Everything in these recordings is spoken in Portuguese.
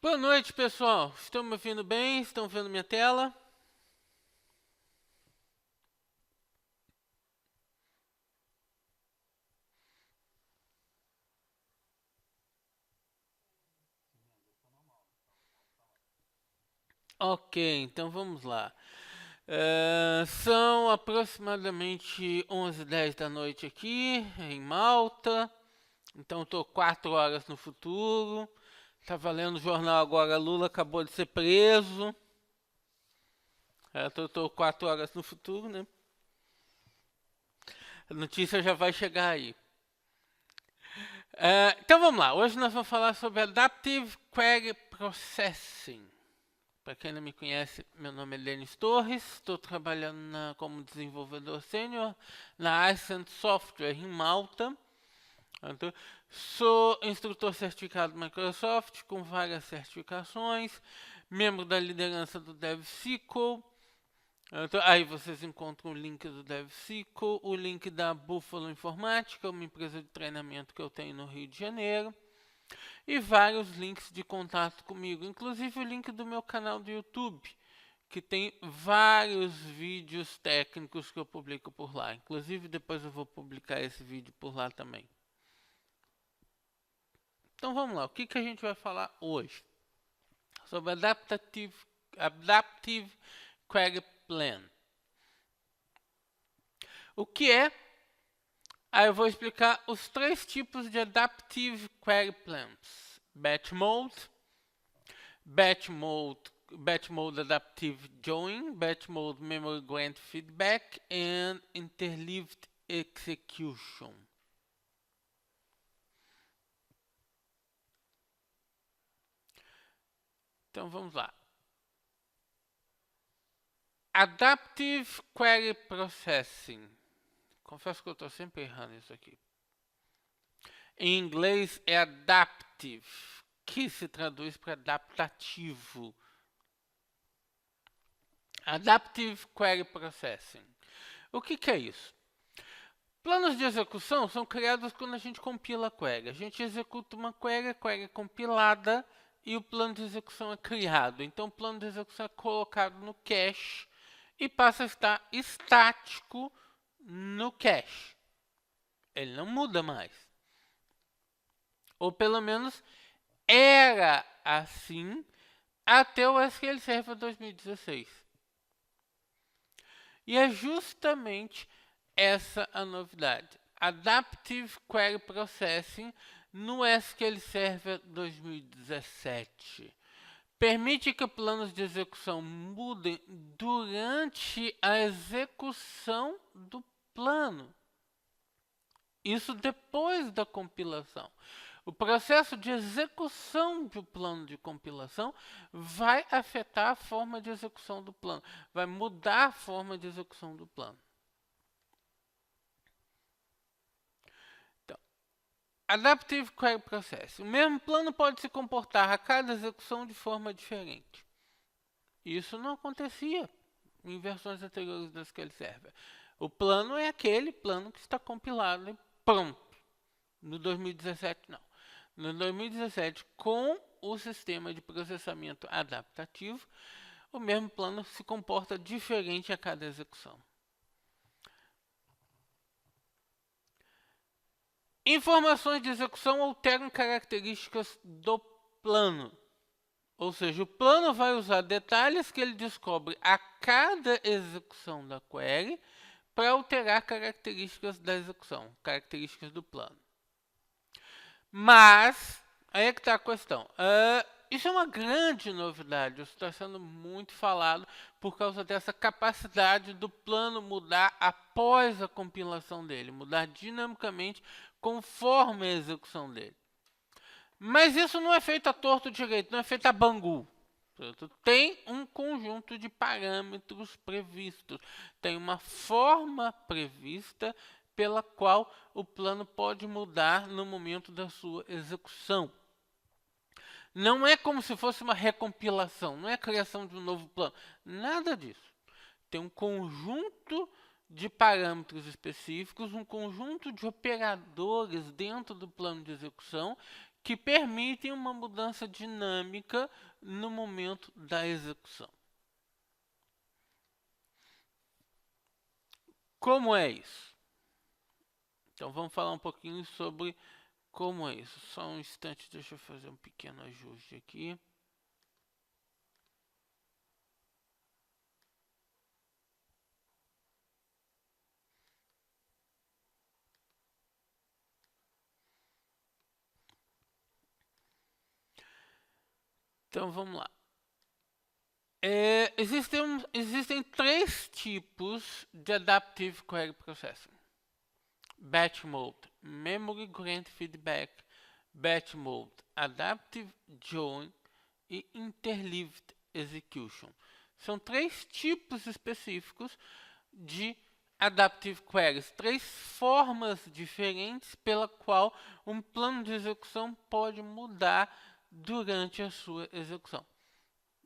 Boa noite, pessoal. Estão me ouvindo bem? Estão vendo minha tela? Ok, então vamos lá. São aproximadamente 11h10 da noite aqui, em Malta. Então estou 4 horas no futuro. Tá lendo o jornal agora, Lula acabou de ser preso. Estou 4 horas no futuro, né? A notícia já vai chegar aí. Então vamos lá, hoje nós vamos falar sobre Adaptive Query Processing. Para quem não me conhece, meu nome é Denis Torres, estou trabalhando como desenvolvedor sênior na Ascent Software em Malta. Então, sou instrutor certificado Microsoft com várias certificações, membro da liderança do DevSQL. Então, aí vocês encontram o link do DevSQL, o link da Buffalo Informática, uma empresa de treinamento que eu tenho no Rio de Janeiro, e vários links de contato comigo, inclusive o link do meu canal do YouTube, que tem vários vídeos técnicos que eu publico por lá. Inclusive depois eu vou publicar esse vídeo por lá também. Então vamos lá, o que a gente vai falar hoje? Sobre Adaptive Query Plan. O que é? Aí eu vou explicar os 3 tipos de Adaptive Query Plans. Batch Mode Adaptive Join, Batch Mode Memory Grant Feedback, and Interleaved Execution. Então vamos lá. Adaptive Query Processing. Confesso que eu estou sempre errando isso aqui. Em inglês é adaptive, que se traduz para adaptativo. Adaptive Query Processing. O que é isso? Planos de execução são criados quando a gente compila a query. A gente executa uma query, a query é compilada e o plano de execução é criado. Então o plano de execução é colocado no cache e passa a estar estático no cache. Ele não muda mais. Ou pelo menos era assim até o SQL Server 2016. E é justamente essa a novidade. Adaptive Query Processing no SQL Server 2017. Permite que planos de execução mudem durante a execução do plano. Isso depois da compilação. O processo de execução do plano de compilação vai afetar a forma de execução do plano, vai mudar a forma de execução do plano. Então, Adaptive Query Processing. O mesmo plano pode se comportar a cada execução de forma diferente. Isso não acontecia em versões anteriores do SQL Server. O plano é aquele plano que está compilado e pronto. No 2017, não. No 2017, com o sistema de processamento adaptativo, o mesmo plano se comporta diferente a cada execução. Informações de execução alteram características do plano. Ou seja, o plano vai usar detalhes que ele descobre a cada execução da query para alterar características da execução, características do plano. Mas, aí é que está a questão. Isso é uma grande novidade, isso está sendo muito falado por causa dessa capacidade do plano mudar após a compilação dele, mudar dinamicamente conforme a execução dele. Mas isso não é feito a torto direito, não é feito a bangu. Tem um conjunto de parâmetros previstos, tem uma forma prevista pela qual o plano pode mudar no momento da sua execução. Não é como se fosse uma recompilação, não é a criação de um novo plano, nada disso. Tem um conjunto de parâmetros específicos, um conjunto de operadores dentro do plano de execução que permitem uma mudança dinâmica no momento da execução. Como é isso? Então vamos falar um pouquinho sobre como é isso. Só um instante, deixa eu fazer um pequeno ajuste aqui. Então vamos lá. Existem três tipos de Adaptive Query Processing: Batch Mode, Memory Grant Feedback, Batch Mode, Adaptive Join e Interleaved Execution. São três tipos específicos de Adaptive Queries, três formas diferentes pela qual um plano de execução pode mudar durante a sua execução.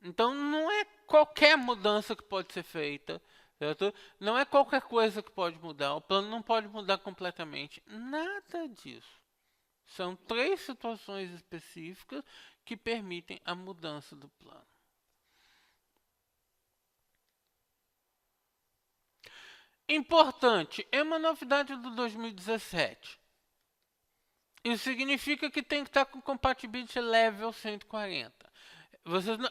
Então não é qualquer mudança que pode ser feita, certo? Não é qualquer coisa que pode mudar, o plano não pode mudar completamente, nada disso. São três situações específicas que permitem a mudança do plano. Importante, é uma novidade do 2017. Isso significa que tem que estar com Compatibility Level 140.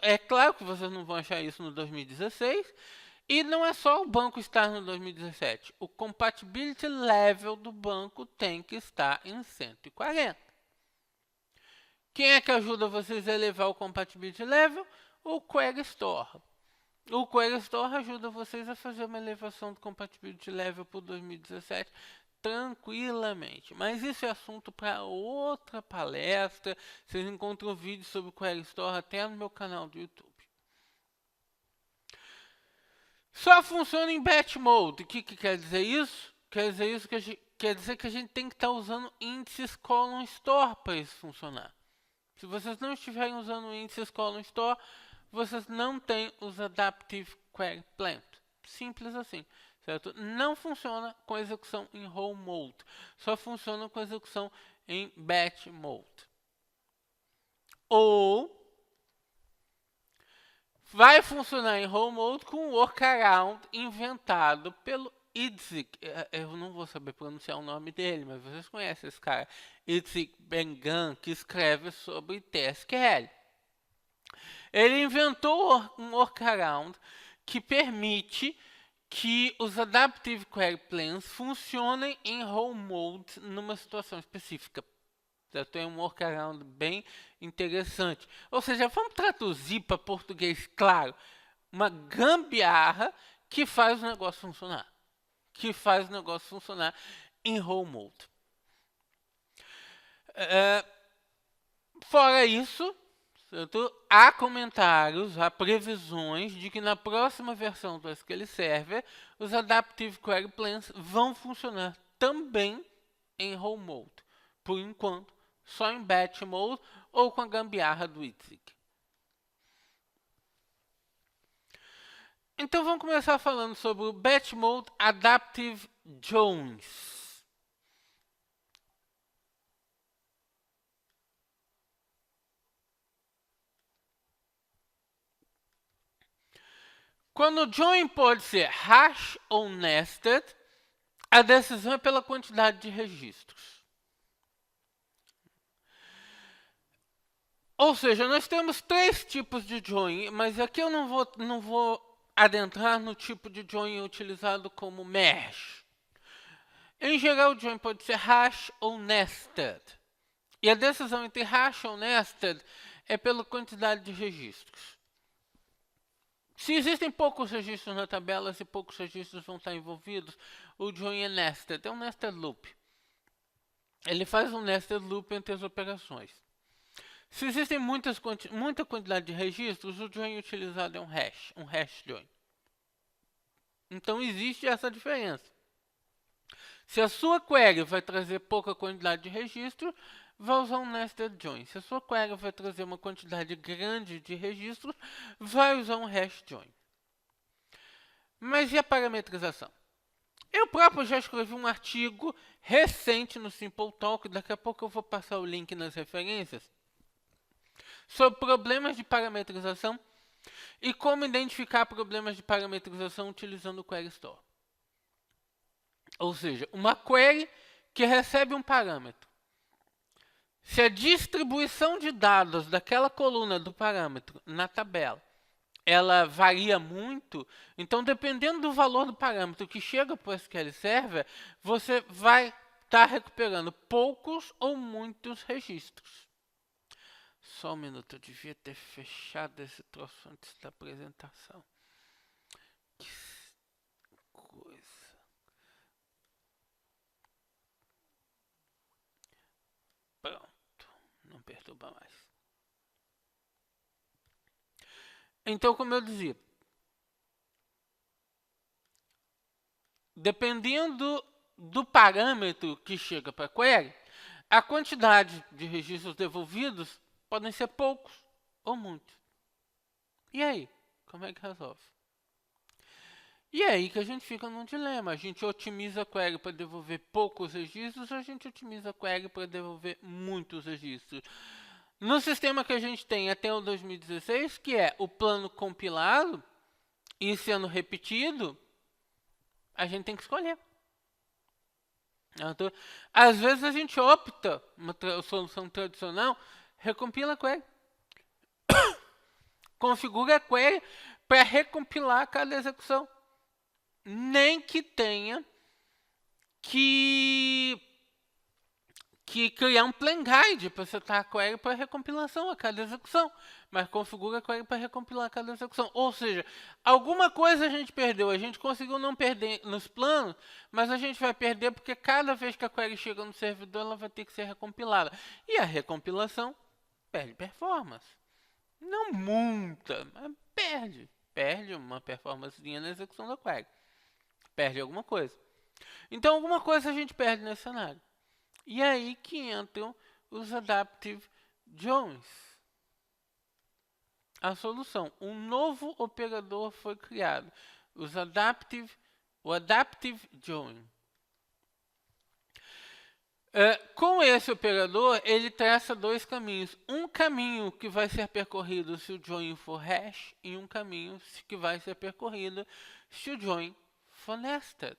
É claro que vocês não vão achar isso no 2016. E não é só o banco estar no 2017. O Compatibility Level do banco tem que estar em 140. Quem é que ajuda vocês a elevar o Compatibility Level? O Query Store. O Query Store ajuda vocês a fazer uma elevação do Compatibility Level para o 2017 tranquilamente. Mas isso é assunto para outra palestra. Vocês encontram vídeos sobre o Query Store até no meu canal do YouTube. Só funciona em Batch Mode. O que quer dizer isso? Quer dizer que a gente tem que estar usando índices colon store para isso funcionar. Se vocês não estiverem usando índices colon store, vocês não têm os Adaptive Query Plant. Simples assim, certo? Não funciona com execução em Whole Mode. Só funciona com execução em Batch Mode. Ou vai funcionar em Whole Mode com um workaround inventado pelo Itzik. Eu não vou saber pronunciar o nome dele, mas vocês conhecem esse cara. Itzik Ben-Gan, que escreve sobre TSQL. Ele inventou um workaround que permite que os Adaptive Query Plans funcionem em Whole Mode numa situação específica. Tem um workaround bem interessante. Ou seja, vamos traduzir para português claro. Uma gambiarra que faz o negócio funcionar. Que faz o negócio funcionar em Whole Mode. Fora isso, certo? Há comentários, há previsões de que na próxima versão do SQL Server, os Adaptive Query Plans vão funcionar também em Whole Mode. Por enquanto, só em Batch Mode ou com a gambiarra do Itzik. Então vamos começar falando sobre o Batch Mode Adaptive Joins. Quando o join pode ser hash ou nested, a decisão é pela quantidade de registros. Ou seja, nós temos três tipos de join, mas aqui eu não vou adentrar no tipo de join utilizado como merge. Em geral, o join pode ser hash ou nested. E a decisão entre hash ou nested é pela quantidade de registros. Se existem poucos registros na tabela, se poucos registros vão estar envolvidos, o join é nested, é um nested loop. Ele faz um nested loop entre as operações. Se existem muita quantidade de registros, o join utilizado é um hash join. Então existe essa diferença. Se a sua query vai trazer pouca quantidade de registros, vai usar um nested join. Se a sua query vai trazer uma quantidade grande de registros, vai usar um hash join. Mas e a parametrização? Eu próprio já escrevi um artigo recente no Simple Talk, daqui a pouco eu vou passar o link nas referências, sobre problemas de parametrização e como identificar problemas de parametrização utilizando o Query Store. Ou seja, uma query que recebe um parâmetro. Se a distribuição de dados daquela coluna do parâmetro na tabela, ela varia muito, então dependendo do valor do parâmetro que chega para o SQL Server, você vai estar recuperando poucos ou muitos registros. Só um minuto, eu devia ter fechado esse troço antes da apresentação. Que coisa. Pronto, não perturba mais. Então, como eu dizia, dependendo do parâmetro que chega para a query, a quantidade de registros devolvidos podem ser poucos ou muitos. E aí, como é que resolve? E é aí que a gente fica num dilema. A gente otimiza a query para devolver poucos registros, ou a gente otimiza a query para devolver muitos registros. No sistema que a gente tem até o 2016, que é o plano compilado e sendo repetido, a gente tem que escolher. Então, às vezes a gente opta, uma solução tradicional, recompila a query. Configura a query para recompilar cada execução. Nem que tenha que criar um plan guide para setar a query para recompilação a cada execução, mas configura a query para recompilar a cada execução. Ou seja, alguma coisa a gente perdeu, a gente conseguiu não perder nos planos, mas a gente vai perder porque cada vez que a query chega no servidor, ela vai ter que ser recompilada. E a recompilação perde performance. Não muita, mas perde. Perde uma performancezinha na execução da query. Perde alguma coisa. Então, alguma coisa a gente perde nesse cenário. E é aí que entram os Adaptive Joins. A solução. Um novo operador foi criado. O Adaptive Join. Com esse operador, ele traça dois caminhos. Um caminho que vai ser percorrido se o join for hash e um caminho que vai ser percorrido se o join for nested.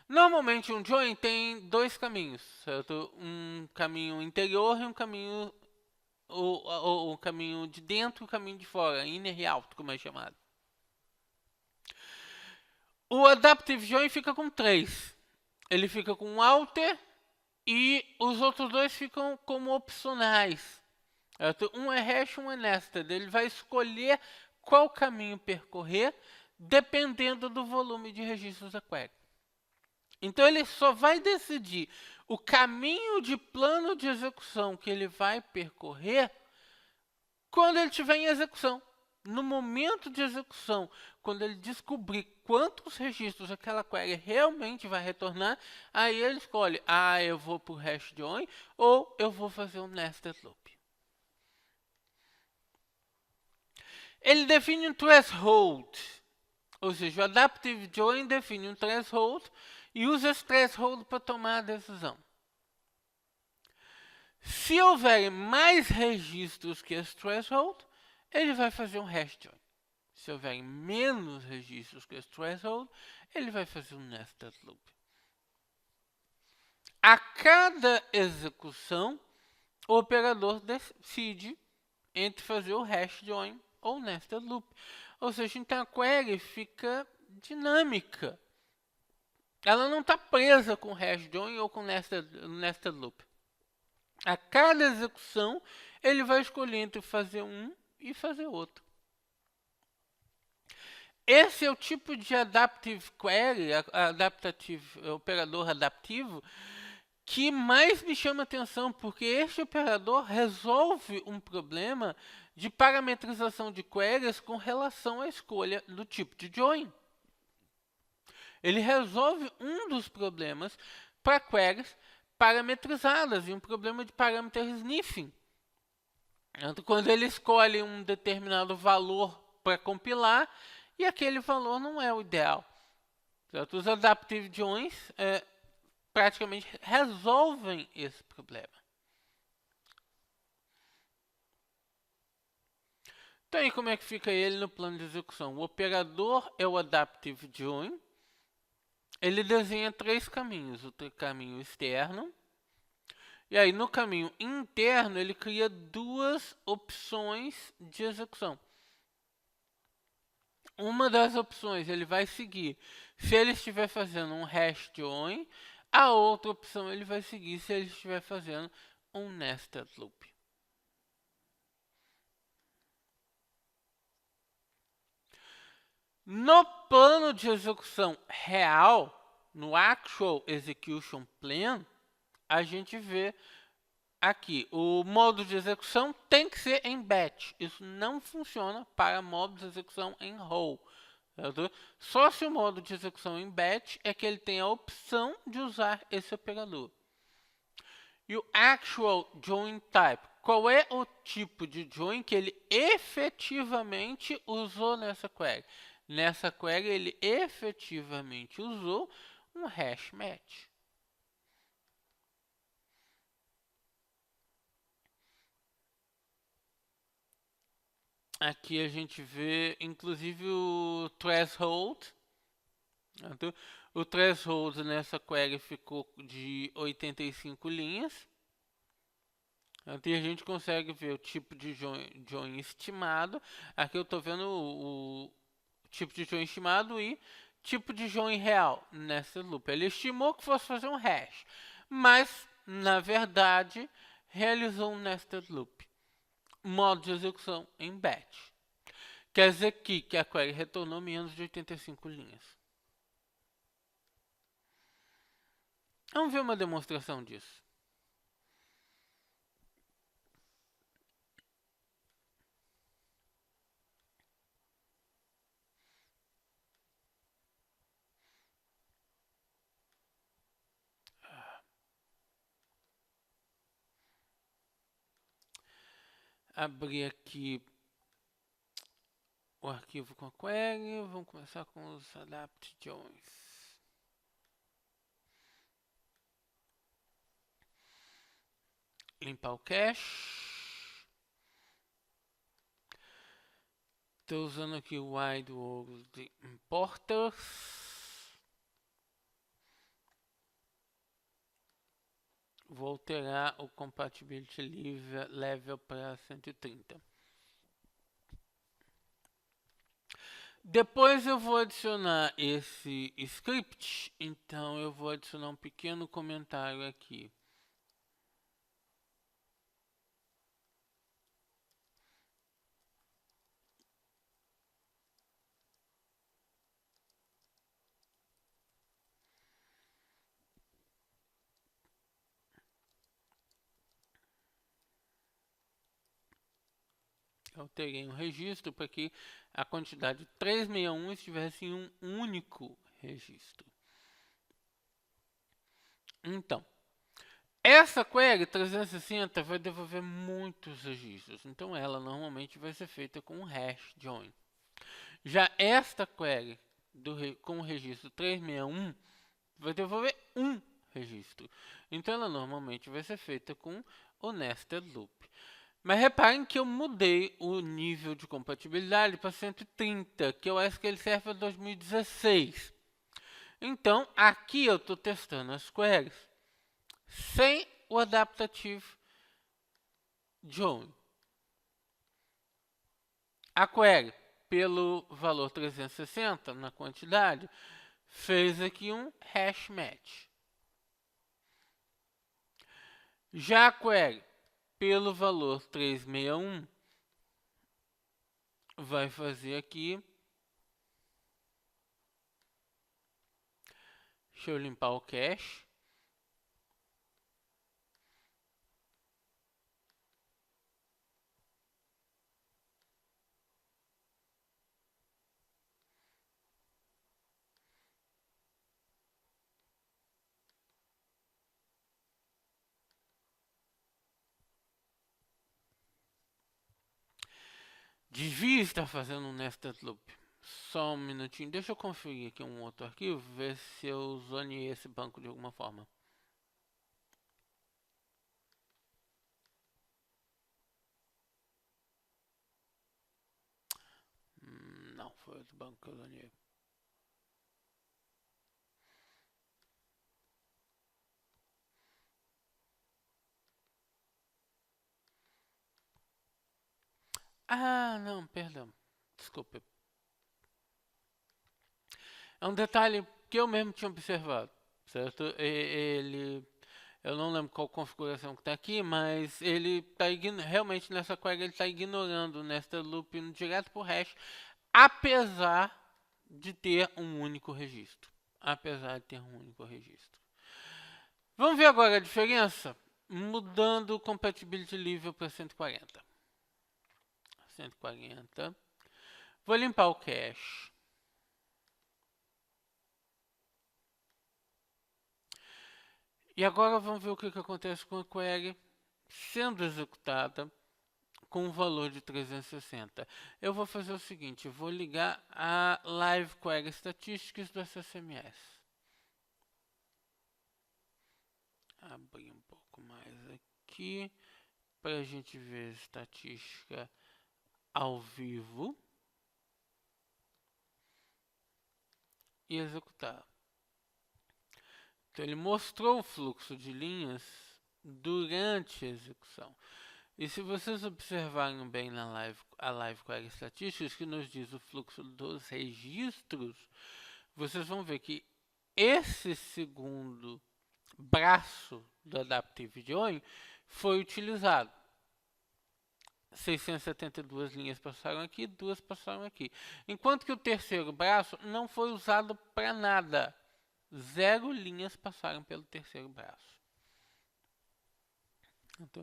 Normalmente um join tem dois caminhos, certo? Um caminho interior e um caminho o caminho de dentro e o caminho de fora, inner e out, como é chamado. O Adaptive Join fica com 3. Ele fica com um outer e os outros dois ficam como opcionais. Certo? Um é hash, um é nested. Ele vai escolher qual caminho percorrer dependendo do volume de registros da query. Então ele só vai decidir o caminho de plano de execução que ele vai percorrer quando ele estiver em execução. No momento de execução, quando ele descobrir quantos registros aquela query realmente vai retornar, aí ele escolhe, eu vou para o hash join ou eu vou fazer um nested loop. Ele define um threshold, ou seja, o Adaptive Join define um threshold e usa esse threshold para tomar a decisão. Se houver mais registros que esse threshold, ele vai fazer um hash join. Se houver menos registros que esse threshold, ele vai fazer um nested loop. A cada execução, o operador decide entre fazer o hash join ou nested loop. Ou seja, então a query fica dinâmica. Ela não está presa com hash join ou com nested loop. A cada execução, ele vai escolher entre fazer um e fazer outro. Esse é o tipo de adaptive query, operador adaptivo, que mais me chama atenção, porque este operador resolve um problema de parametrização de queries com relação à escolha do tipo de join. Ele resolve um dos problemas para queries parametrizadas e um problema de parameter sniffing. Quando ele escolhe um determinado valor para compilar e aquele valor não é o ideal. Certo? Os adaptive joins praticamente resolvem esse problema. Então, aí como é que fica ele no plano de execução? O operador é o adaptive join. Ele desenha 3 caminhos. O caminho externo. E aí, no caminho interno, ele cria 2 opções de execução. Uma das opções ele vai seguir se ele estiver fazendo um hash join. A outra opção ele vai seguir se ele estiver fazendo um nested loop. No plano de execução real, no actual execution plan, a gente vê aqui, o modo de execução tem que ser em batch. Isso não funciona para modo de execução em row. Certo? Só se o modo de execução em batch é que ele tem a opção de usar esse operador. E o actual join type, qual é o tipo de join que ele efetivamente usou nessa query? Nessa query ele efetivamente usou um hash match. Aqui a gente vê inclusive o threshold. O threshold nessa query ficou de 85 linhas. Então a gente consegue ver o tipo de join estimado. Aqui eu estou vendo o tipo de join estimado e tipo de join real nessa loop. Ele estimou que fosse fazer um hash, mas na verdade realizou um nested loop. Modo de execução em batch. Quer dizer que a query retornou menos de 85 linhas. Vamos ver uma demonstração disso. Abrir aqui o arquivo com a query. Vamos começar com os adapt joins. Limpar o cache. Estou usando aqui o wide world de importers. Vou alterar o compatibility level para 130. Depois eu vou adicionar esse script, então eu vou adicionar um pequeno comentário aqui. Alterei um registro para que a quantidade 361 estivesse em um único registro. Então, essa query 360 vai devolver muitos registros. Então, ela normalmente vai ser feita com um hash join. Já esta query com o registro 361 vai devolver um registro. Então, ela normalmente vai ser feita com o nested loop. Mas reparem que eu mudei o nível de compatibilidade para 130, que é o SQL Server 2016. Então, aqui eu estou testando as queries sem o Adaptative Join. A query, pelo valor 360 na quantidade, fez aqui um hash match. Já a query, pelo valor 361, vai fazer aqui. Deixa eu limpar o cache. Devia estar fazendo um nested loop. Só um minutinho, deixa eu conferir aqui um outro arquivo, ver se eu zoneei esse banco de alguma forma. Não, foi outro banco que eu zoneei. Ah, não, perdão. Desculpe. É um detalhe que eu mesmo tinha observado, certo? Eu não lembro qual configuração que está aqui, mas ele está realmente nessa query ele está ignorando o nested loop indo direto para o hash, apesar de ter um único registro. Vamos ver agora a diferença, mudando o compatibility level para 140. 140. Vou limpar o cache. E agora vamos ver o que acontece com a query sendo executada com um valor de 360. Eu vou fazer o seguinte, eu vou ligar a Live Query Statistics do SSMS. Abrir um pouco mais aqui para a gente ver a estatística ao vivo e executar. Então ele mostrou o fluxo de linhas durante a execução. E se vocês observarem bem na Live Query Statistics, que nos diz o fluxo dos registros, vocês vão ver que esse segundo braço do Adaptive Join foi utilizado. 672 linhas passaram aqui, 2 passaram aqui. Enquanto que o terceiro braço não foi usado para nada. 0 linhas passaram pelo terceiro braço. Então,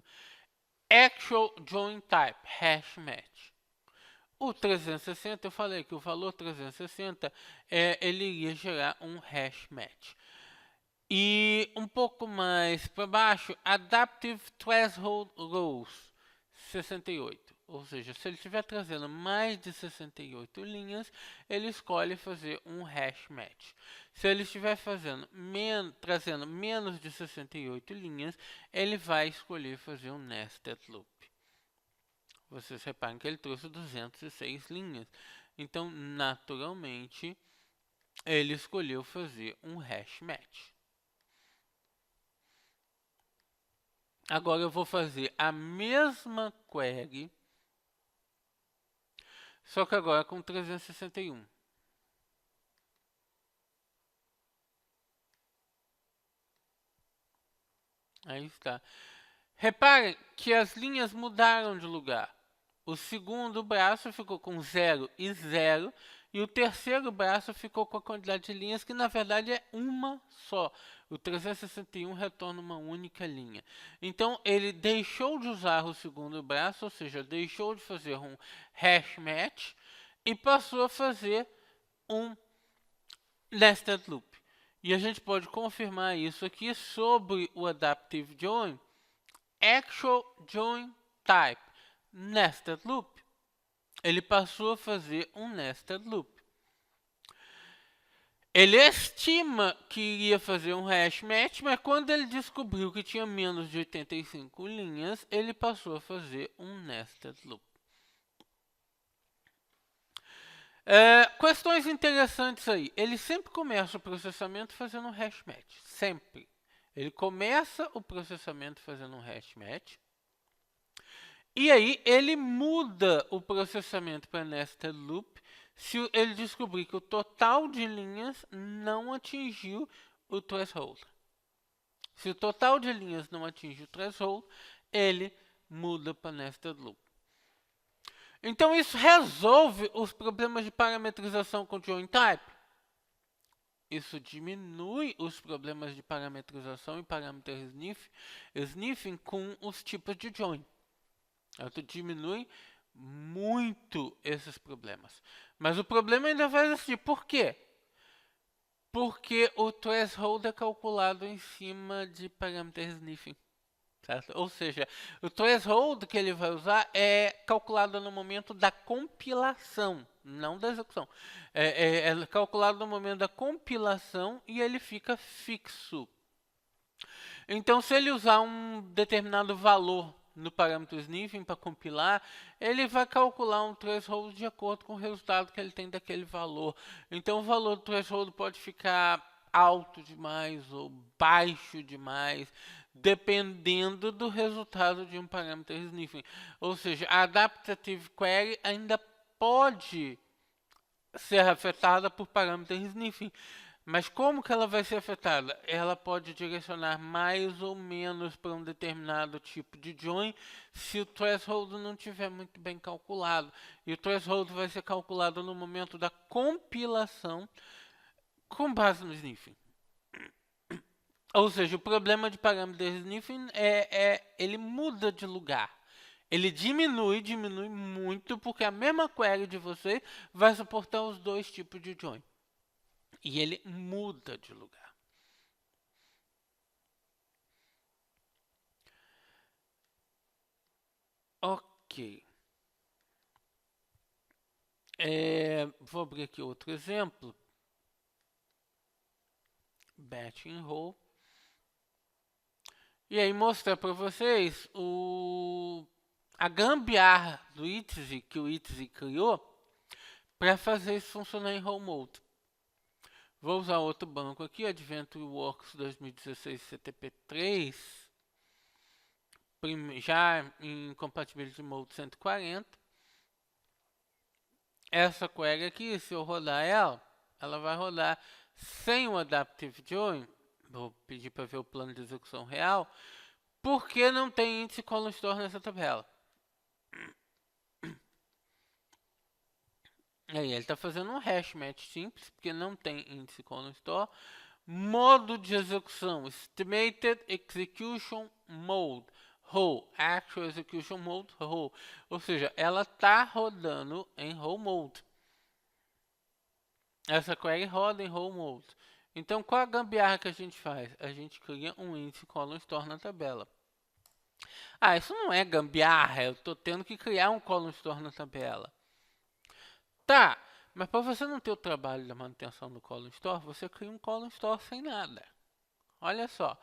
Actual Join Type, hash match. O 360, eu falei que o valor 360 ele iria gerar um hash match. E um pouco mais para baixo, Adaptive Threshold Rows, 68. Ou seja, se ele estiver trazendo mais de 68 linhas, ele escolhe fazer um hash match. Se ele estiver trazendo menos de 68 linhas, ele vai escolher fazer um nested loop. Vocês reparam que ele trouxe 206 linhas. Então, naturalmente, ele escolheu fazer um hash match. Agora eu vou fazer a mesma query, só que agora com 361. Aí está. Reparem que as linhas mudaram de lugar. O segundo braço ficou com 0 e 0. E o terceiro braço ficou com a quantidade de linhas que na verdade é uma só. O 361 retorna uma única linha. Então ele deixou de usar o segundo braço, ou seja, deixou de fazer um hash match e passou a fazer um nested loop. E a gente pode confirmar isso aqui sobre o Adaptive Join. Actual Join Type, nested loop. Ele passou a fazer um nested loop. Ele estima que iria fazer um hash match, mas quando ele descobriu que tinha menos de 85 linhas, ele passou a fazer um nested loop. Questões interessantes aí. Ele sempre começa o processamento fazendo um hash match. Sempre. Ele começa o processamento fazendo um hash match. E aí ele muda o processamento para nested loop se ele descobrir que o total de linhas não atingiu o threshold. Se o total de linhas não atinge o threshold, ele muda para nested loop. Então isso resolve os problemas de parametrização com join type. Isso diminui os problemas de parametrização e parameter sniffing com os tipos de join. Tu diminui muito esses problemas. Mas o problema ainda vai existir. Por quê? Porque o threshold é calculado em cima de parameter sniffing. certo? Ou seja, o threshold que ele vai usar é calculado no momento da compilação, não da execução. É calculado no momento da compilação e ele fica fixo. Então, se ele usar um determinado valor no parâmetro sniffing para compilar, ele vai calcular um threshold de acordo com o resultado que ele tem daquele valor. Então, o valor do threshold pode ficar alto demais ou baixo demais, dependendo do resultado de um parâmetro sniffing. Ou seja, a adaptative query ainda pode ser afetada por parâmetros sniffing. Mas como que ela vai ser afetada? Ela pode direcionar mais ou menos para um determinado tipo de join se o threshold não estiver muito bem calculado. E o threshold vai ser calculado no momento da compilação com base no sniffing. Ou seja, o problema de parâmetro sniffing ele muda de lugar. Ele diminui muito, porque a mesma query de você vai suportar os dois tipos de join. E ele muda de lugar. Ok. Vou abrir aqui outro exemplo. Batching row. E aí mostrar para vocês a gambiarra do Itzy que o Itzy criou para fazer isso funcionar em row mode. Vou usar outro banco aqui, Adventure Works 2016 CTP3, já em Compatibility Mode 140. Essa query aqui, se eu rodar ela vai rodar sem o Adaptive Join. Vou pedir para ver o plano de execução real, porque não tem índice column store nessa tabela. Aí ele está fazendo um hash match simples, porque não tem índice column store. Modo de execução, Estimated Execution Mode, Row, Actual Execution Mode, Row. Ou seja, ela está rodando em Row Mode. Essa query roda em Row Mode. Então, qual a gambiarra que a gente faz? A gente cria um índice column store na tabela. Ah, isso não é gambiarra, eu estou tendo que criar um column store na tabela. Tá, mas para você não ter o trabalho da manutenção do column store, você cria um column store sem nada. Olha só.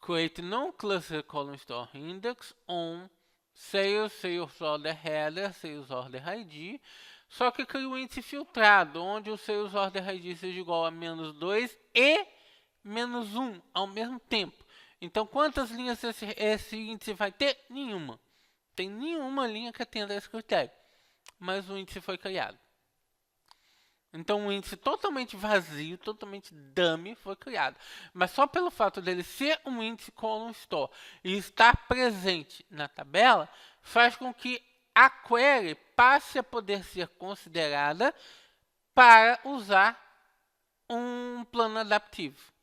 Create non-cluster column store index on sales order header, sales order ID. Só que cria um índice filtrado, onde o sales order ID seja igual a -2 e -1 ao mesmo tempo. Então, quantas linhas esse índice vai ter? Nenhuma. Tem nenhuma linha que atenda a esse critério. Mas o índice foi criado. Então, um índice totalmente vazio, totalmente dummy foi criado. Mas só pelo fato dele ser um índice column store e estar presente na tabela, faz com que a query passe a poder ser considerada para usar um plano adaptivo.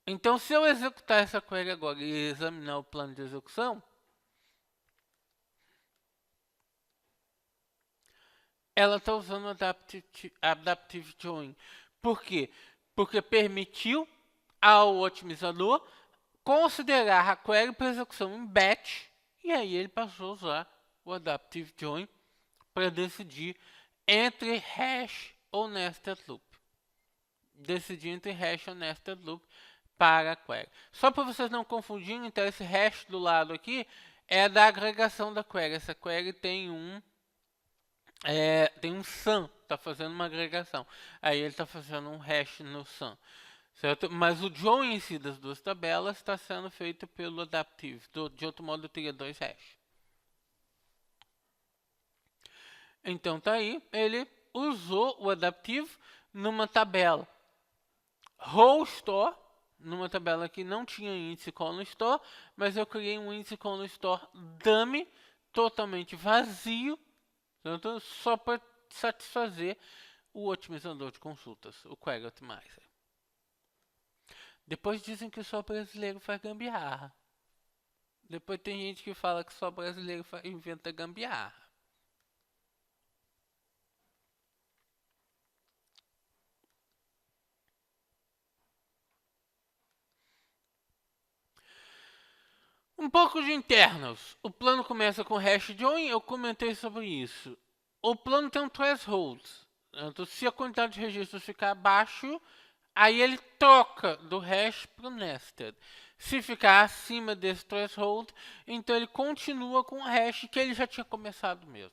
Então, se eu executar essa query agora e examinar o plano de execução, ela está usando Adaptive Join. Por quê? Porque permitiu ao otimizador considerar a query para execução em batch, e aí ele passou a usar o Adaptive Join para decidir entre hash ou nested loop. Decidir entre hash ou nested loop para a query. Só para vocês não confundirem, então esse hash do lado aqui é da agregação da query. Essa query tem um sum, está fazendo uma agregação. Aí ele está fazendo um hash no sum. Certo? Mas o join em si das duas tabelas está sendo feito pelo adaptive. De outro modo, eu teria dois hash. Então tá aí, ele usou o adaptive numa tabela row store, numa tabela que não tinha índice column store, mas eu criei um índice column store dummy, totalmente vazio, certo? Só para satisfazer o otimizador de consultas, o Query Optimizer. Depois dizem que só brasileiro faz gambiarra. Depois tem gente que fala que só brasileiro inventa gambiarra. Um pouco de internals. O plano começa com hash join, eu comentei sobre isso. O plano tem um threshold. Então, se a quantidade de registros ficar abaixo, aí ele troca do hash para o nested. Se ficar acima desse threshold, então ele continua com o hash que ele já tinha começado mesmo.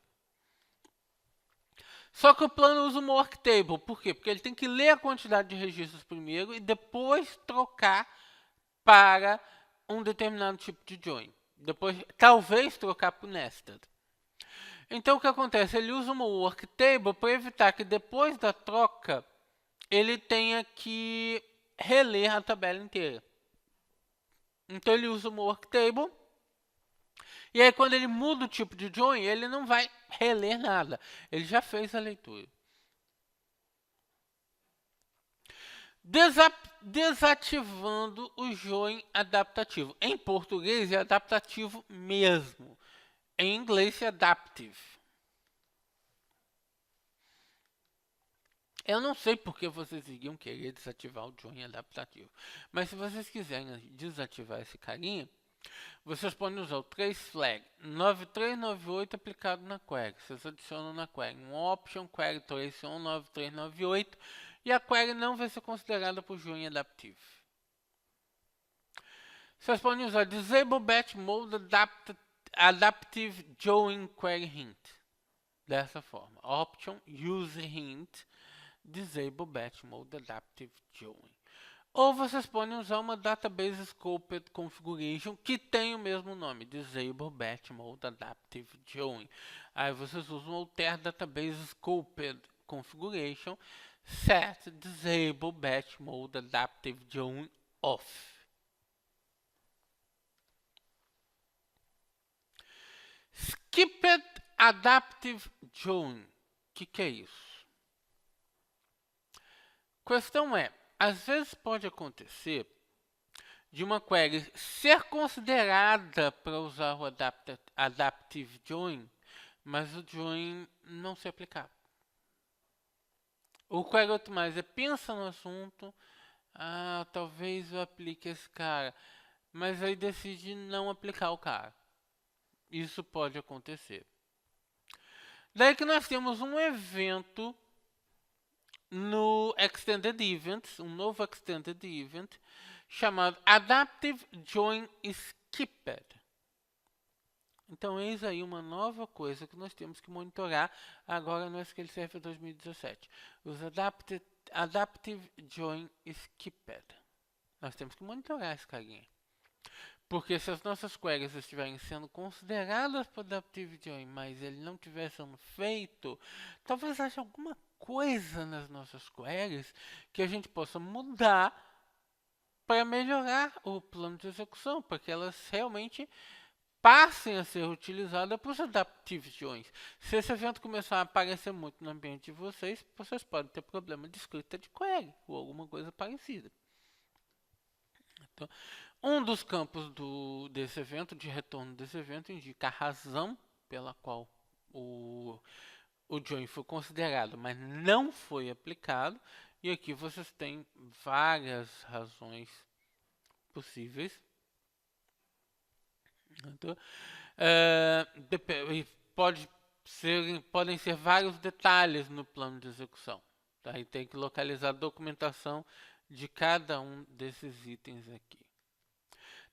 Só que o plano usa uma worktable. Por quê? Porque ele tem que ler a quantidade de registros primeiro e depois trocar para um determinado tipo de join. Depois, talvez, trocar para o nested. Então, o que acontece? Ele usa uma worktable para evitar que depois da troca ele tenha que reler a tabela inteira. Então, ele usa uma worktable. E aí, quando ele muda o tipo de join, ele não vai reler nada. Ele já fez a leitura. Desativando o join adaptativo. Em português é adaptativo mesmo. Em inglês é adaptive. Eu não sei porque vocês iriam querer desativar o join adaptativo. Mas se vocês quiserem desativar esse carinha, vocês podem usar o traceFlag 9398 aplicado na query. Vocês adicionam na query um option query trace on 9398 e a query não vai ser considerada por join adaptive. Vocês podem usar disable batch mode adaptive join query hint. Dessa forma, option use hint disable batch mode adaptive join. Ou vocês podem usar uma database scoped configuration que tem o mesmo nome, disable batch mode adaptive join. Aí vocês usam alter database scoped configuration set disable batch mode adaptive join off. Skipped adaptive join. O que é isso? Questão é, às vezes pode acontecer de uma query ser considerada para usar o adaptive join, mas o join não ser aplicado. O query optimizer pensa no assunto, talvez eu aplique esse cara, mas aí decide não aplicar o cara. Isso pode acontecer. Daí que nós temos um evento no Extended Events, um novo Extended Event, chamado Adaptive Join Skipped. Então, eis aí uma nova coisa que nós temos que monitorar agora no SQL Server 2017. Os Adaptive Join Skipped. Nós temos que monitorar esse carinha. Porque se as nossas queries estiverem sendo consideradas para Adaptive Join, mas ele não estiver sendo feito, talvez haja alguma coisa nas nossas queries que a gente possa mudar para melhorar o plano de execução, para que elas realmente passem a ser utilizadas para os Adaptive Joins. Se esse evento começar a aparecer muito no ambiente de vocês, vocês podem ter problema de escrita de query ou alguma coisa parecida. Então, um dos campos desse evento, de retorno desse evento, indica a razão pela qual o join foi considerado, mas não foi aplicado. E aqui vocês têm várias razões possíveis. Então, podem ser vários detalhes no plano de execução. Tá? E tem que localizar a documentação de cada um desses itens aqui.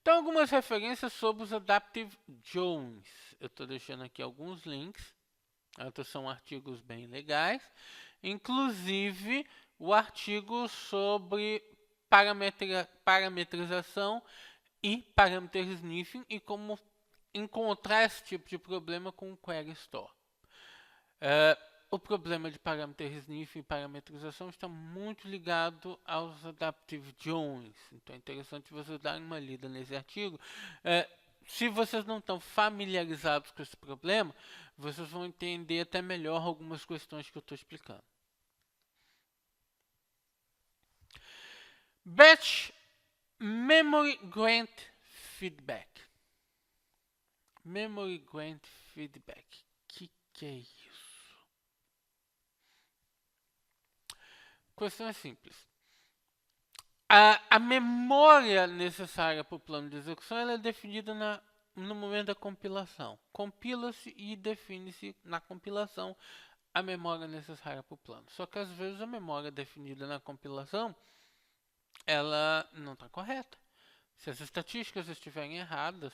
Então, algumas referências sobre os Adaptive Joins. Eu estou deixando aqui alguns links. Outros são artigos bem legais. Inclusive, o artigo sobre parametrização e parameter sniffing e como encontrar esse tipo de problema com o Query Store. O problema de parameter sniffing e parametrização está muito ligado aos Adaptive Joins. Então é interessante vocês darem uma lida nesse artigo. Se vocês não estão familiarizados com esse problema, vocês vão entender até melhor algumas questões que eu estou explicando. Batch Memory Grant Feedback. Memory Grant Feedback. Que é isso? A questão é simples. A memória necessária para o plano de execução ela é definida no momento da compilação. Compila-se e define-se na compilação a memória necessária para o plano. Só que às vezes a memória definida na compilação ela não está correta. Se as estatísticas estiverem erradas,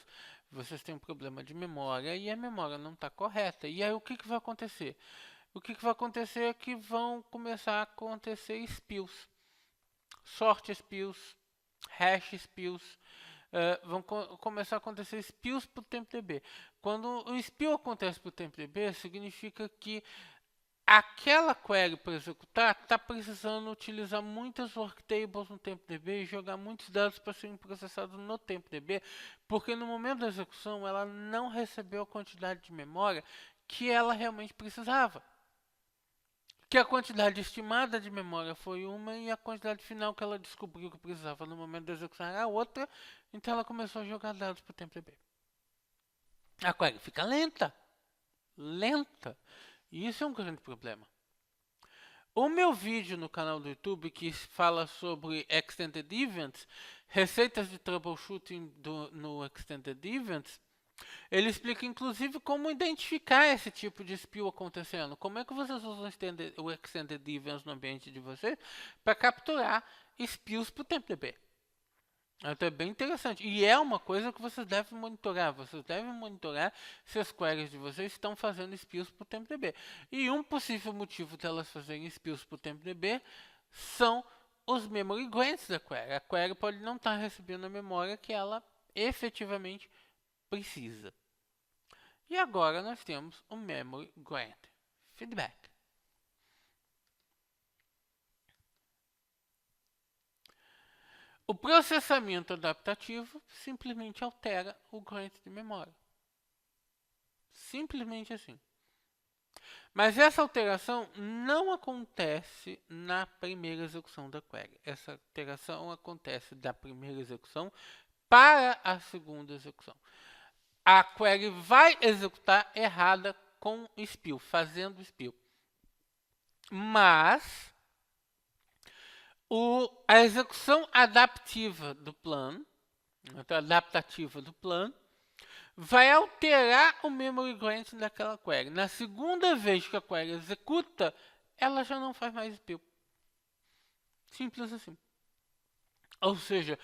vocês têm um problema de memória e a memória não está correta. E aí o que vai acontecer? O que vai acontecer é que vão começar a acontecer spills. Sort spills, hash spills, vão começar a acontecer spills para o TempDB. Quando o spill acontece para o TempDB, significa que aquela query para executar está precisando utilizar muitas worktables no TempDB e jogar muitos dados para serem processados no TempDB, porque no momento da execução ela não recebeu a quantidade de memória que ela realmente precisava. Que a quantidade estimada de memória foi uma e a quantidade final que ela descobriu que precisava no momento da execução era outra, então ela começou a jogar dados para o TempDB. A query fica lenta. E isso é um grande problema. O meu vídeo no canal do YouTube que fala sobre Extended Events, receitas de troubleshooting no Extended Events, ele explica inclusive como identificar esse tipo de spill acontecendo. Como é que vocês usam o Extended Events no ambiente de vocês para capturar spills para o TempDB. Então é bem interessante. E é uma coisa que vocês devem monitorar. Vocês devem monitorar se as queries de vocês estão fazendo spills para o TempDB. E um possível motivo delas fazerem spills para o TempDB são os memory grants da query. A query pode não estar recebendo a memória que ela efetivamente precisa. E agora nós temos o Memory Grant Feedback. O processamento adaptativo simplesmente altera o grant de memória. Simplesmente assim. Mas essa alteração não acontece na primeira execução da query. Essa alteração acontece da primeira execução para a segunda execução. A query vai executar errada com spill, fazendo spill. Mas a execução adaptativa do plano, vai alterar o memory grant daquela query. Na segunda vez que a query executa, ela já não faz mais spill. Simples assim. Ou seja,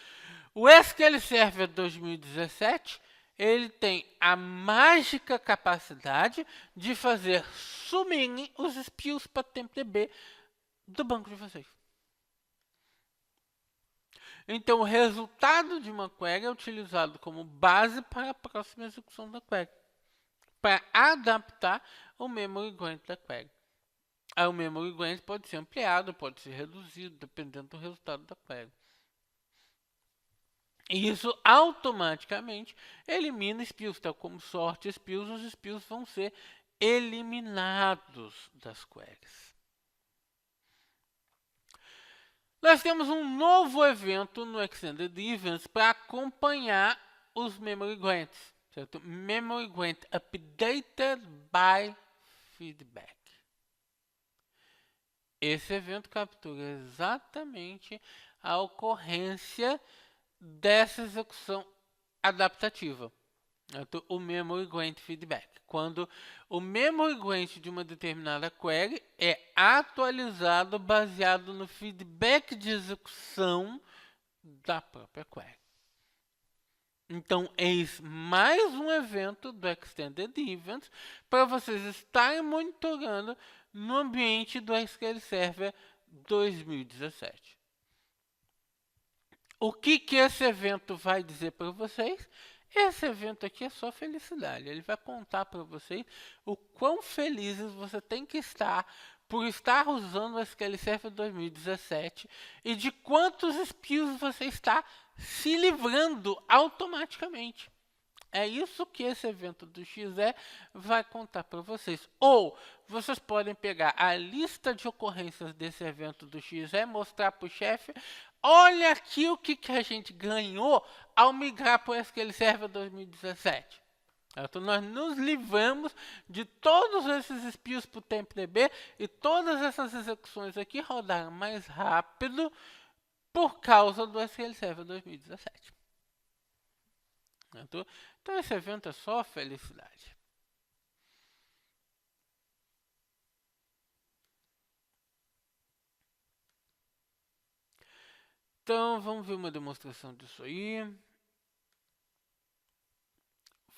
o SQL Server 2017 ele tem a mágica capacidade de fazer sumirem os spills para TempDB do banco de vocês. Então, o resultado de uma query é utilizado como base para a próxima execução da query, para adaptar o memory grant da query. O memory grant pode ser ampliado, pode ser reduzido, dependendo do resultado da query. E isso automaticamente elimina spills, tal como sort spills, os spills vão ser eliminados das queries. Nós temos um novo evento no Extended Events para acompanhar os Memory Grants, certo? Memory Grant Updated by Feedback. Esse evento captura exatamente a ocorrência dessa execução adaptativa, o Memory Grant Feedback. Quando o Memory Grant de uma determinada query é atualizado baseado no feedback de execução da própria query. Então, eis mais um evento do Extended Events para vocês estarem monitorando no ambiente do SQL Server 2017. O que esse evento vai dizer para vocês? Esse evento aqui é só felicidade. Ele vai contar para vocês o quão felizes você tem que estar por estar usando o SQL Server 2017 e de quantos spills você está se livrando automaticamente. É isso que esse evento do XE vai contar para vocês. Ou vocês podem pegar a lista de ocorrências desse evento do XE, mostrar para o chefe, olha aqui o que a gente ganhou ao migrar para o SQL Server 2017. Então, nós nos livramos de todos esses spills para o TempDB e todas essas execuções aqui rodaram mais rápido por causa do SQL Server 2017. Então esse evento é só felicidade. Então vamos ver uma demonstração disso aí.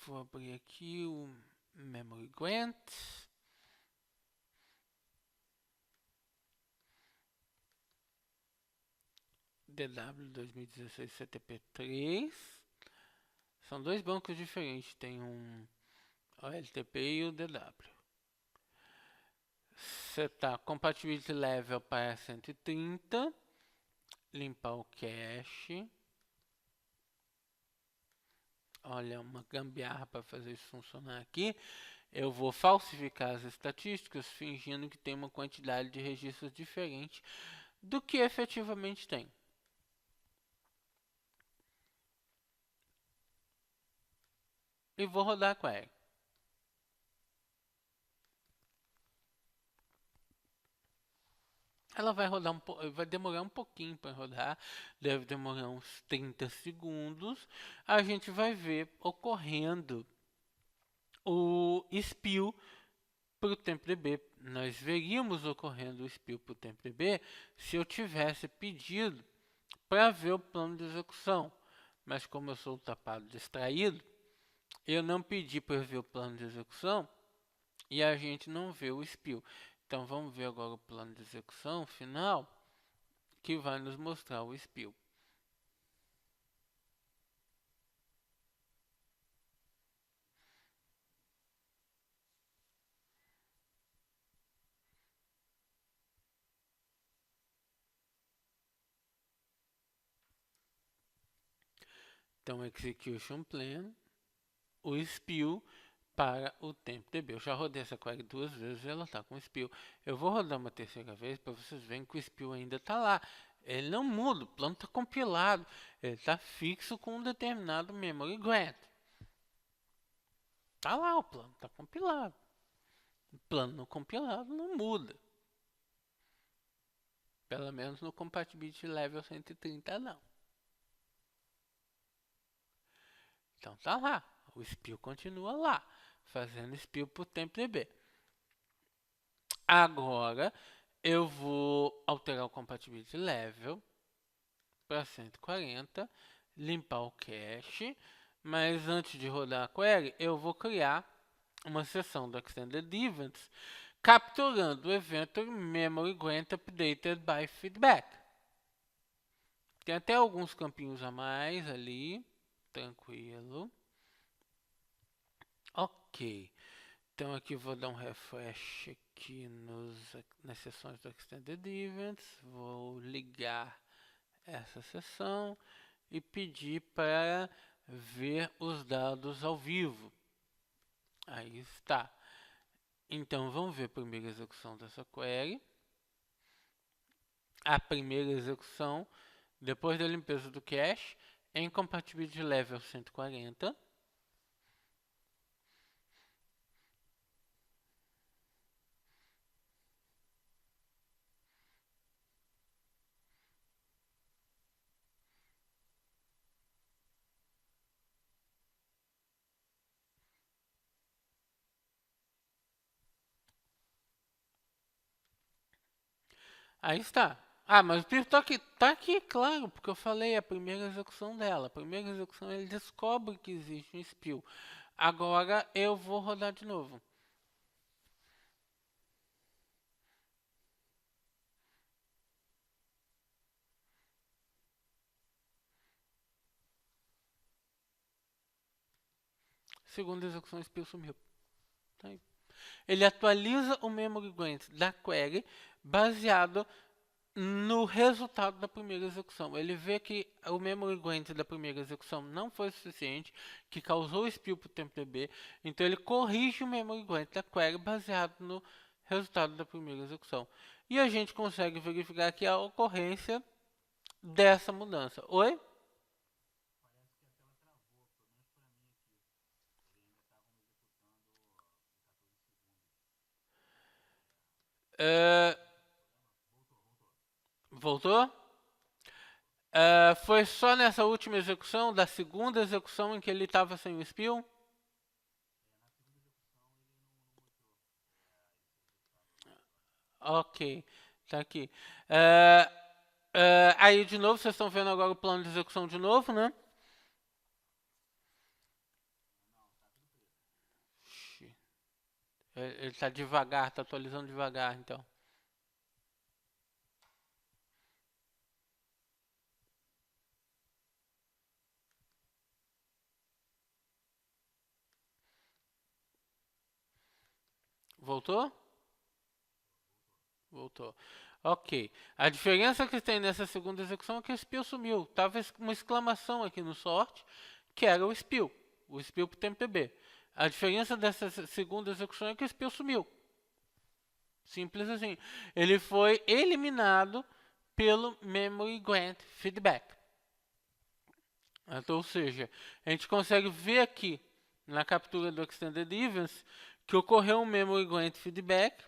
Vou abrir aqui o Memory Grant. DW 2016 CTP3. São dois bancos diferentes. Tem um OLTP e o DW. Setar Compatibility Level para 130. Limpar o cache. Olha, uma gambiarra para fazer isso funcionar aqui. Eu vou falsificar as estatísticas fingindo que tem uma quantidade de registros diferente do que efetivamente tem. E vou rodar a query. Ela vai rodar vai demorar um pouquinho para rodar, deve demorar uns 30 segundos. A gente vai ver ocorrendo o spill para o TempDB. Nós veríamos ocorrendo o spill para o TempDB se eu tivesse pedido para ver o plano de execução. Mas como eu sou tapado distraído, eu não pedi para ver o plano de execução e a gente não vê o spill. Então vamos ver agora o plano de execução final, que vai nos mostrar o spill. Então, execution plan, o spill para o TempDB. Eu já rodei essa query 2 vezes e ela está com spill. Eu vou rodar uma terceira vez para vocês verem que o spill ainda está lá. Ele não muda, o plano está compilado. Ele está fixo com um determinado memory grant. Está lá o plano, está compilado. O plano não compilado não muda. Pelo menos no Compatibility Level 130 não. Então tá lá. O spill continua lá. Fazendo spill por TempDB. Agora eu vou alterar o Compatibility Level para 140. Limpar o cache. Mas antes de rodar a query, eu vou criar uma seção do Extended Events capturando o evento Memory Grant Updated by Feedback. Tem até alguns campinhos a mais ali. Tranquilo. Ok. Então aqui vou dar um refresh aqui nas sessões do Extended Events. Vou ligar essa sessão e pedir para ver os dados ao vivo. Aí está. Então vamos ver a primeira execução dessa query. A primeira execução, depois da limpeza do cache, em Compatibility Level 140. Aí está. Ah, mas o Pipo tá aqui, claro, porque eu falei a primeira execução dela. A primeira execução ele descobre que existe um spill. Agora eu vou rodar de novo. Segunda execução, o spill sumiu. Tá aí. Ele atualiza o memory grant da query baseado no resultado da primeira execução. Ele vê que o memory grant da primeira execução não foi suficiente, que causou spill para o TempDB, então ele corrige o memory grant da query baseado no resultado da primeira execução. E a gente consegue verificar aqui a ocorrência dessa mudança. Oi? É, voltou? Foi só nessa última execução, da segunda execução, em que ele estava sem o spill? Ok, tá aqui. Aí, de novo, vocês estão vendo agora o plano de execução de novo, né? Ele está devagar, está atualizando devagar, então. Voltou? Voltou. Ok. A diferença que tem nessa segunda execução é que o spill sumiu. Tava uma exclamação aqui no sort, que era o spill. O spill pro TMPB. A diferença dessa segunda execução é que o spill sumiu. Simples assim. Ele foi eliminado pelo Memory Grant Feedback. Então, ou seja, a gente consegue ver aqui na captura do Extended Events que ocorreu um Memory Grant Feedback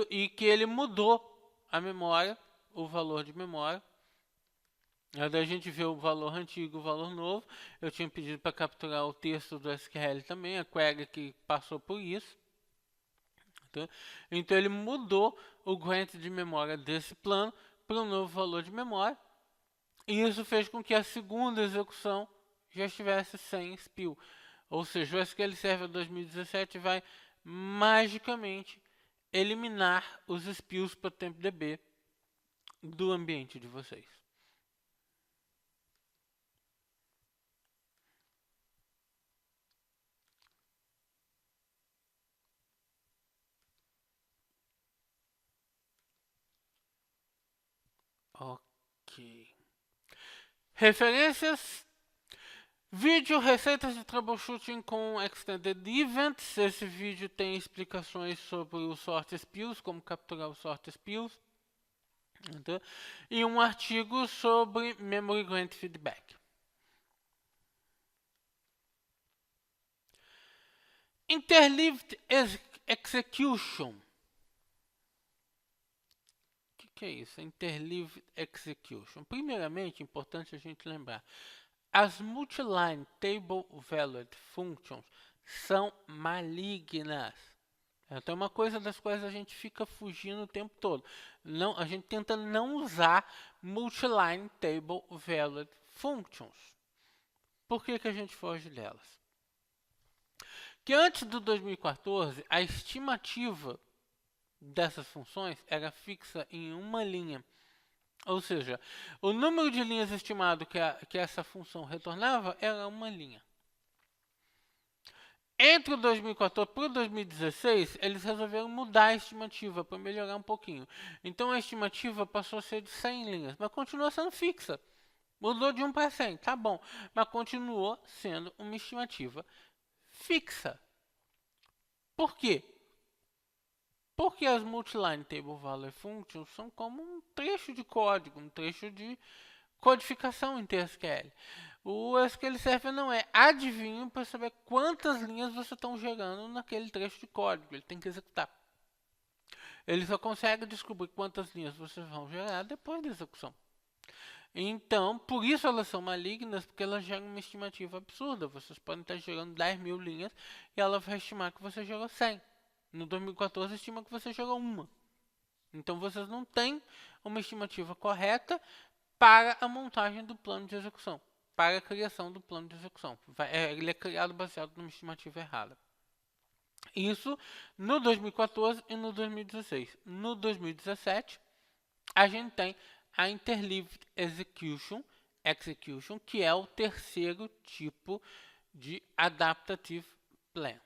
e que ele mudou a memória, o valor de memória. Daí a gente vê o valor antigo e o valor novo. Eu tinha pedido para capturar o texto do SQL também, a query que passou por isso. Então ele mudou o grant de memória desse plano para um novo valor de memória. E isso fez com que a segunda execução já estivesse sem spill. Ou seja, o SQL Server 2017 vai magicamente eliminar os spills para o TempDB do ambiente de vocês. Ok. Referências. Vídeo, receitas de troubleshooting com Extended Events. Esse vídeo tem explicações sobre o sort spills, como capturar o sort spills. Então, e um artigo sobre Memory Grant Feedback. Interleaved Execution. O que é isso? Interleaved Execution. Primeiramente, é importante a gente lembrar. As multiline table valued functions são malignas. Então, é uma coisa das quais a gente fica fugindo o tempo todo. Não, a gente tenta não usar multiline table valued functions. Por que a gente foge delas? Que antes do 2014, a estimativa dessas funções era fixa em uma linha. Ou seja, o número de linhas estimado que essa função retornava era uma linha. Entre o 2014 e o 2016, eles resolveram mudar a estimativa para melhorar um pouquinho. Então a estimativa passou a ser de 100 linhas, mas continua sendo fixa. Mudou de 1 para 100, tá bom. Mas continuou sendo uma estimativa fixa. Por quê? Porque as multiline table value functions são como um trecho de código, um trecho de codificação em TSQL. O SQL Server não é adivinho para saber quantas linhas você está gerando naquele trecho de código. Ele tem que executar. Ele só consegue descobrir quantas linhas vocês vão gerar depois da execução. Então, por isso elas são malignas, porque elas geram uma estimativa absurda. Vocês podem estar gerando 10 mil linhas e ela vai estimar que você gerou 100. No 2014 estima que você gerou uma. Então vocês não têm uma estimativa correta para a montagem do plano de execução, para a criação do plano de execução. Ele é criado baseado numa estimativa errada. Isso no 2014 e no 2016. No 2017, a gente tem a Interleaved Execution, que é o terceiro tipo de Adaptative Plan.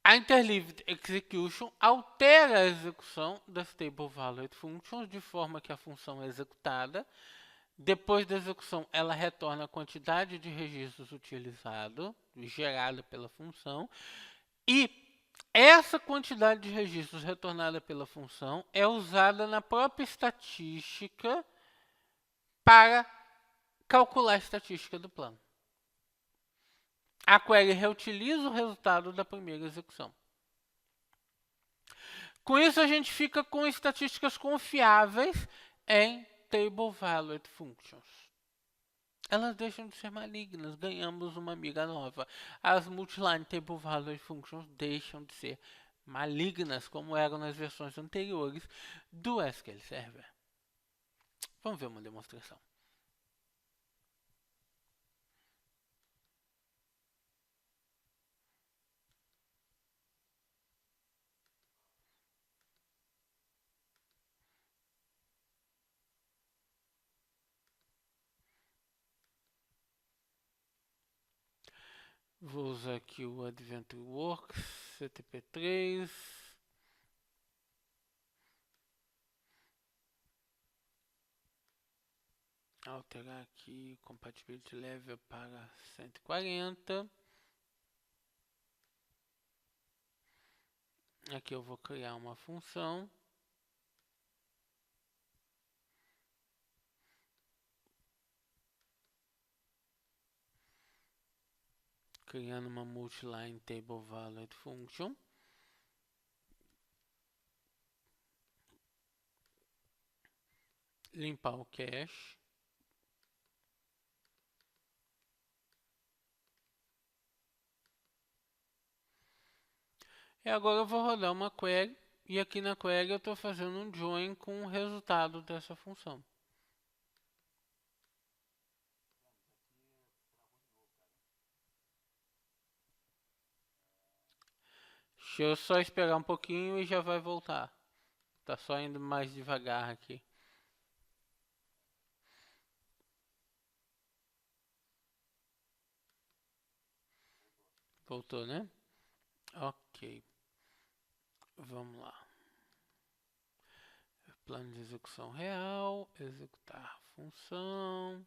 A Interleaved Execution altera a execução das Table Valued Functions de forma que a função é executada. Depois da execução, ela retorna a quantidade de registros utilizado, gerada pela função. E essa quantidade de registros retornada pela função é usada na própria estatística para calcular a estatística do plano. A query reutiliza o resultado da primeira execução. Com isso, a gente fica com estatísticas confiáveis em Table Valued Functions. Elas deixam de ser malignas, ganhamos uma amiga nova. As Multiline Table Valued Functions deixam de ser malignas, como eram nas versões anteriores do SQL Server. Vamos ver uma demonstração. Vou usar aqui o AdventureWorks, CTP3. Alterar aqui Compatibility Level para 140. Aqui eu vou criar uma função. Criando uma Multiline Table Valued Function. Limpar o cache. E agora eu vou rodar uma query. E aqui na query eu estou fazendo um join com o resultado dessa função. Deixa eu só esperar um pouquinho e já vai voltar. Tá só indo mais devagar aqui. Voltou, né? Ok. Vamos lá. Plano de execução real. Executar função.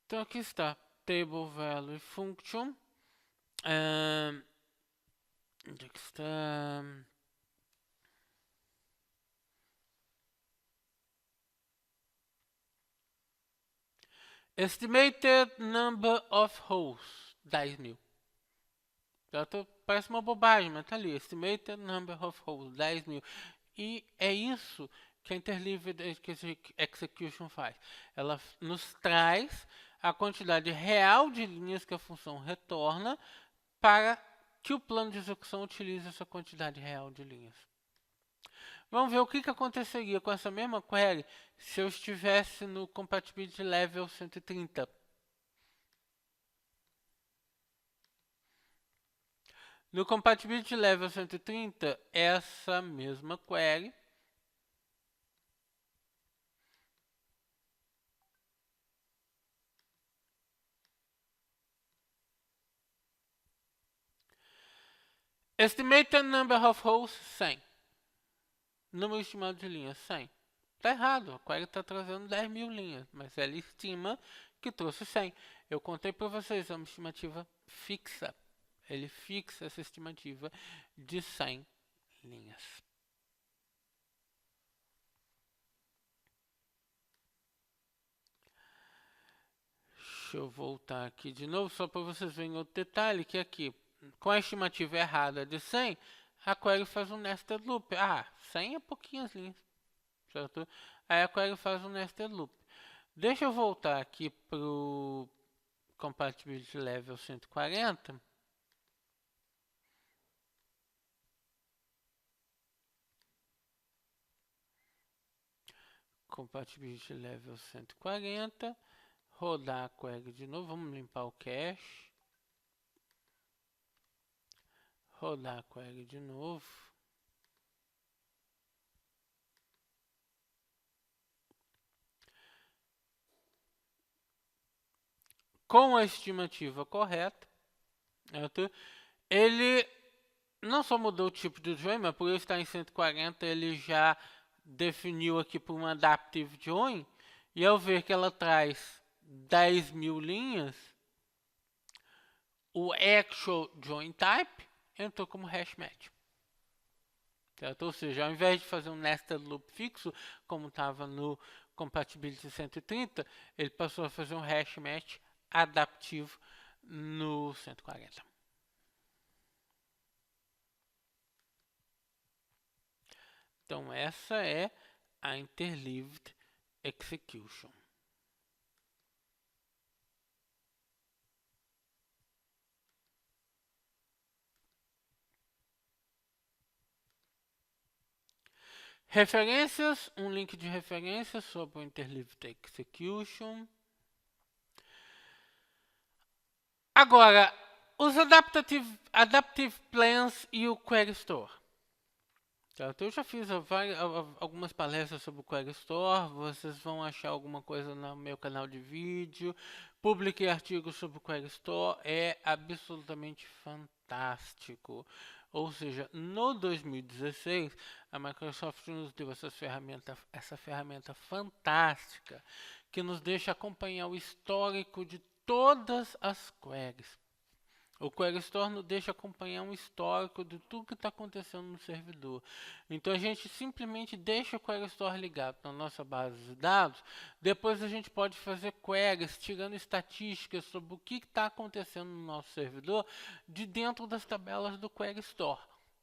Então aqui está. Table Value Function. Onde é que está? Estimated number of hosts, 10.000. Parece uma bobagem, mas tá ali. Estimated number of hosts, 10.000. E é isso que a Interleaved Execution faz. Ela nos traz a quantidade real de linhas que a função retorna para que o plano de execução utilize essa quantidade real de linhas. Vamos ver o que aconteceria com essa mesma query se eu estivesse no Compatibility Level 130. No Compatibility Level 130, essa mesma query Estimated number of hosts, 100. Número estimado de linhas, 100. Tá errado, a query está trazendo 10.000 linhas, mas ela estima que trouxe 100. Eu contei para vocês, é uma estimativa fixa. Ele fixa essa estimativa de 100 linhas. Deixa eu voltar aqui de novo, só para vocês verem outro detalhe, que aqui, com a estimativa errada de 100, a query faz um nested loop. 100 é pouquinhas linhas, certo? Aí a query faz um nested loop. Deixa eu voltar aqui para o Compatibility Level 140. Compatibility Level 140. Rodar a query de novo. Vamos limpar o cache. Rodar a query de novo. Com a estimativa correta, certo? Ele não só mudou o tipo de join, mas por ele estar em 140, ele já definiu aqui por uma Adaptive Join. E ao ver que ela traz 10.000 linhas, o Actual Join Type entrou como hash match. Certo? Ou seja, ao invés de fazer um nested loop fixo, como estava no Compatibility 130, ele passou a fazer um hash match adaptivo no 140. Então essa é a Interleaved Execution. Referências, um link de referência sobre o Interleaved Execution. Agora, os Adaptive Plans e o Query Store. Eu já fiz algumas palestras sobre o Query Store, vocês vão achar alguma coisa no meu canal de vídeo. Publiquei artigos sobre o Query Store, é absolutamente fantástico. Ou seja, no 2016, a Microsoft nos deu essa ferramenta fantástica, que nos deixa acompanhar o histórico de todas as queries. O Query Store nos deixa acompanhar um histórico de tudo que está acontecendo no servidor. Então a gente simplesmente deixa o Query Store ligado na nossa base de dados. Depois a gente pode fazer queries tirando estatísticas sobre o que está acontecendo no nosso servidor de dentro das tabelas do Query Store.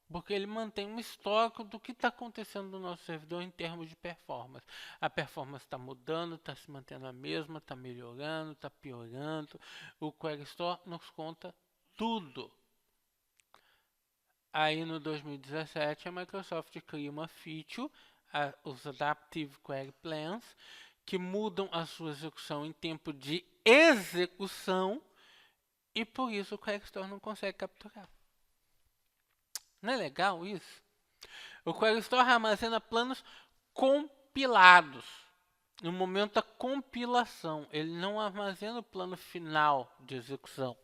Porque ele mantém um histórico do que está acontecendo no nosso servidor em termos de performance. A performance está mudando, está se mantendo a mesma, está melhorando, está piorando. O Query Store nos conta tudo. Aí no 2017 a Microsoft cria uma feature, os Adaptive Query Plans, que mudam a sua execução em tempo de execução e por isso o Query Store não consegue capturar. Não é legal isso? O Query Store armazena planos compilados. No momento da compilação, ele não armazena o plano final de execução.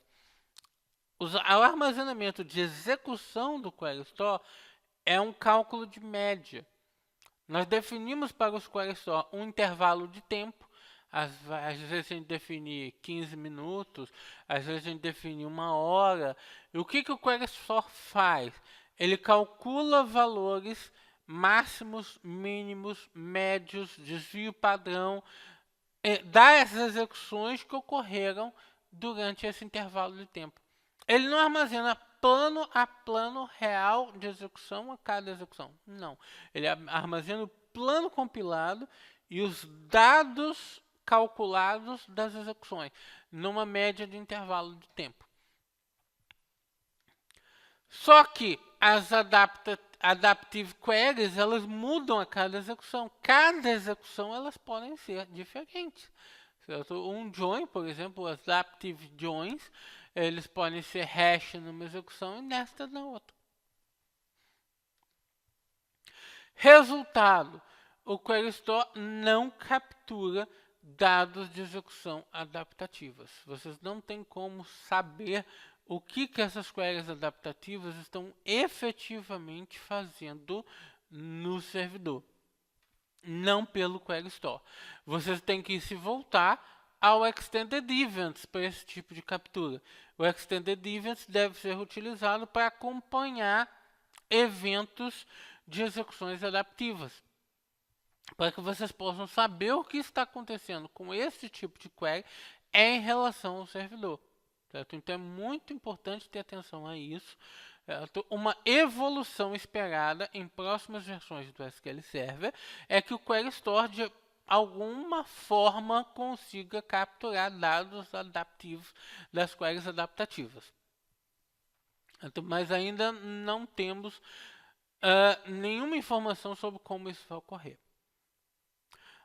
O armazenamento de execução do Query Store é um cálculo de média. Nós definimos para os Query Store um intervalo de tempo. Às vezes a gente define 15 minutos, às vezes a gente define 1 hora. E o que o Query Store faz? Ele calcula valores máximos, mínimos, médios, desvio padrão das execuções que ocorreram durante esse intervalo de tempo. Ele não armazena plano a plano real de execução a cada execução. Não. Ele armazena o plano compilado e os dados calculados das execuções, numa média de intervalo de tempo. Só que as Adaptive Queries, elas mudam a cada execução. Cada execução, elas podem ser diferentes. Certo? Um join, por exemplo, os Adaptive Joins, eles podem ser hash numa execução e nested na outra. Resultado: o Query Store não captura dados de execução adaptativas. Vocês não têm como saber o que essas queries adaptativas estão efetivamente fazendo no servidor. Não pelo Query Store. Vocês têm que se voltar ao Extended Events para esse tipo de captura. O Extended Events deve ser utilizado para acompanhar eventos de execuções adaptivas, para que vocês possam saber o que está acontecendo com esse tipo de query em relação ao servidor. Certo? Então é muito importante ter atenção a isso. Uma evolução esperada em próximas versões do SQL Server é que o Query Store de alguma forma consiga capturar dados adaptivos das queries adaptativas. Mas ainda não temos nenhuma informação sobre como isso vai ocorrer.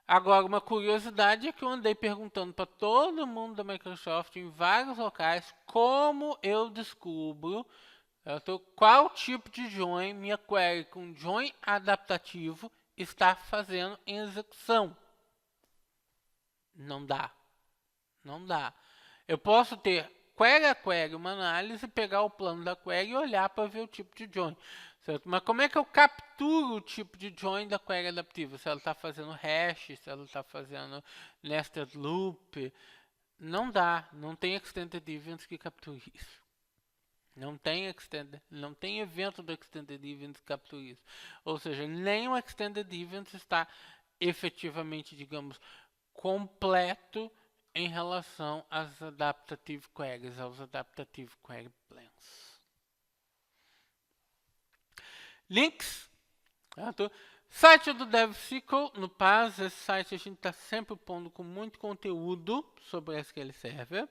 Agora, uma curiosidade é que eu andei perguntando para todo mundo da Microsoft em vários locais como eu descubro qual tipo de join minha query com join adaptativo está fazendo em execução. Não dá. Não dá. Eu posso ter query a query, uma análise, pegar o plano da query e olhar para ver o tipo de join. Certo? Mas como é que eu capturo o tipo de join da query adaptativa? Se ela está fazendo hash, se ela está fazendo nested loop. Não dá. Não tem Extended Events que capture isso. Não tem evento do Extended Events que capture isso. Ou seja, nem o Extended Events está efetivamente, digamos, completo em relação às Adaptative Queries, aos Adaptative Query Plans. Links. Certo? Site do DevSQL, no Paz, esse site a gente está sempre pondo com muito conteúdo sobre SQL Server.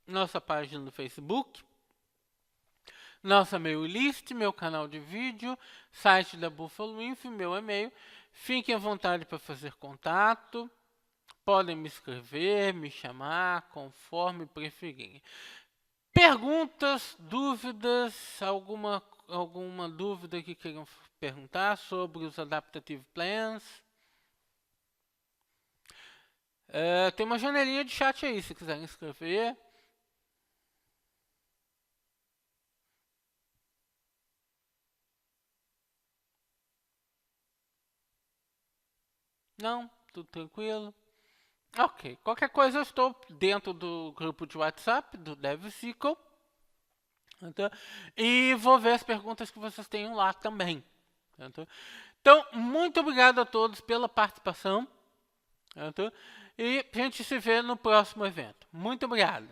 Nossa página do Facebook, nossa mail list, meu canal de vídeo, site da Buffalo Info, meu e-mail. Fiquem à vontade para fazer contato. Podem me escrever, me chamar, conforme preferirem. Perguntas, dúvidas, alguma dúvida que queiram perguntar sobre os Adaptive Plans? Tem uma janelinha de chat aí, se quiserem escrever. Não? Tudo tranquilo? Ok. Qualquer coisa eu estou dentro do grupo de WhatsApp do DevSQL. E vou ver as perguntas que vocês tenham lá também. Então, muito obrigado a todos pela participação. E a gente se vê no próximo evento. Muito obrigado.